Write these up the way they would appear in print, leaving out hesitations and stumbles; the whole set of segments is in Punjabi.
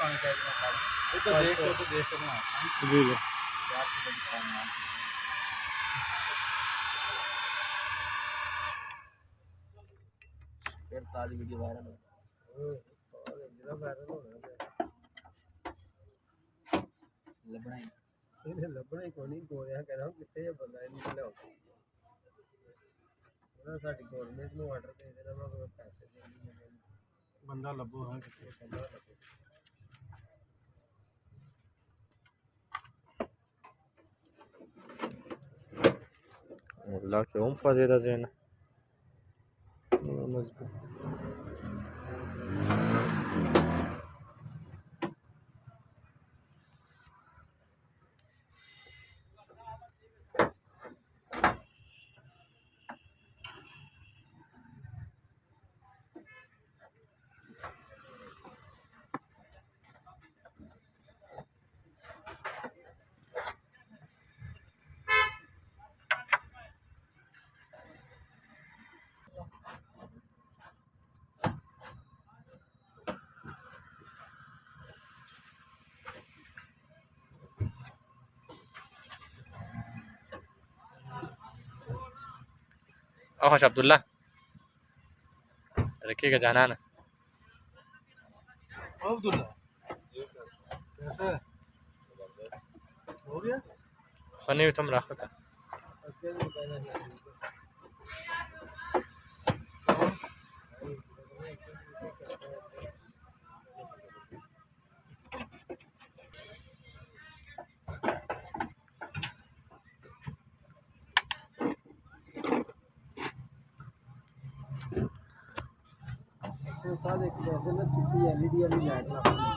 जी फिर ताज़ी वीडियो वायरल हो लभना ही कोई नहीं गोया कह रहा हूँ कितने बंदा नहीं लिया साडी गवर्नमेंट ਨੂੰ ਆਰਡਰ ਦੇ ਦੇਣਾ ਵਾ ਪੈਸੇ ਦੇਣੇ बंदा लभो है कितने والله كيوم فاضي ده زين مظبوط أخش عبد الله ركيك جانانا عبد الله कैसा है हो गया خلني تم راحتك एक जैसे ना चिट्टी एलईडी वाली लाइट लगा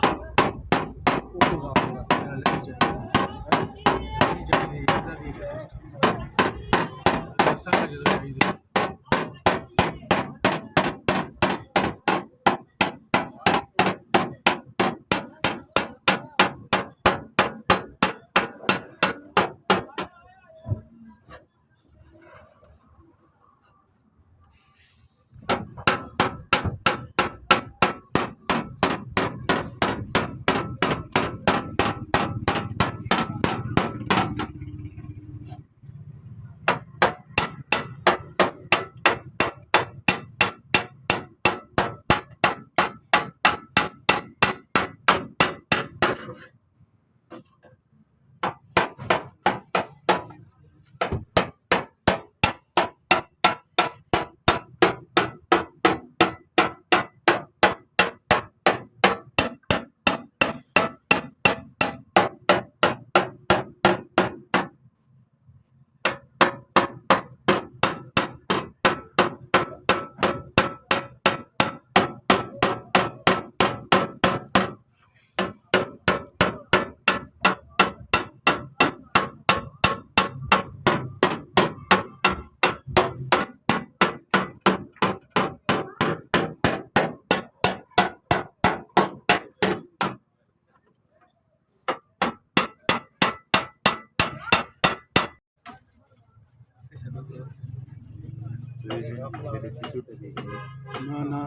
ना ना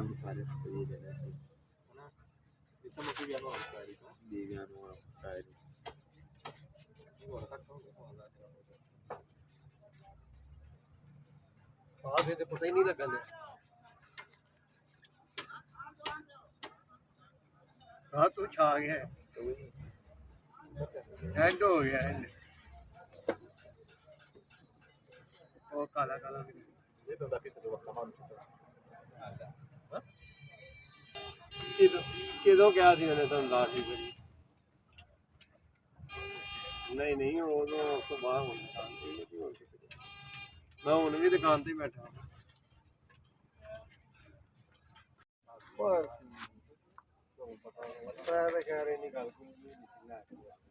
पता ही नहीं लगा हाँ तू छा गया एंड हो गया एंड वो काला काला ਕਿਦੋਂ ਕਿਹਾ ਸੀ ਉਹਨੇ ਤੁਹਾਨੂੰ ਲਾਸ਼ ਹੀ ਬੜੀ ਨਹੀਂ ਉਦੋਂ ਉਸ ਤੋਂ ਬਾਅਦ ਹੁਣ ਦੁਕਾਨ ਤੇ ਮੈਂ ਹੁਣ ਵੀ ਦੁਕਾਨ ਤੇ ਬੈਠਾ ਬਸ ਪਤਾ ਨਹੀਂ ਕਹਿ ਰਹੇ ਨਹੀਂ ਗੱਲ ਕੋਈ ਨਹੀਂ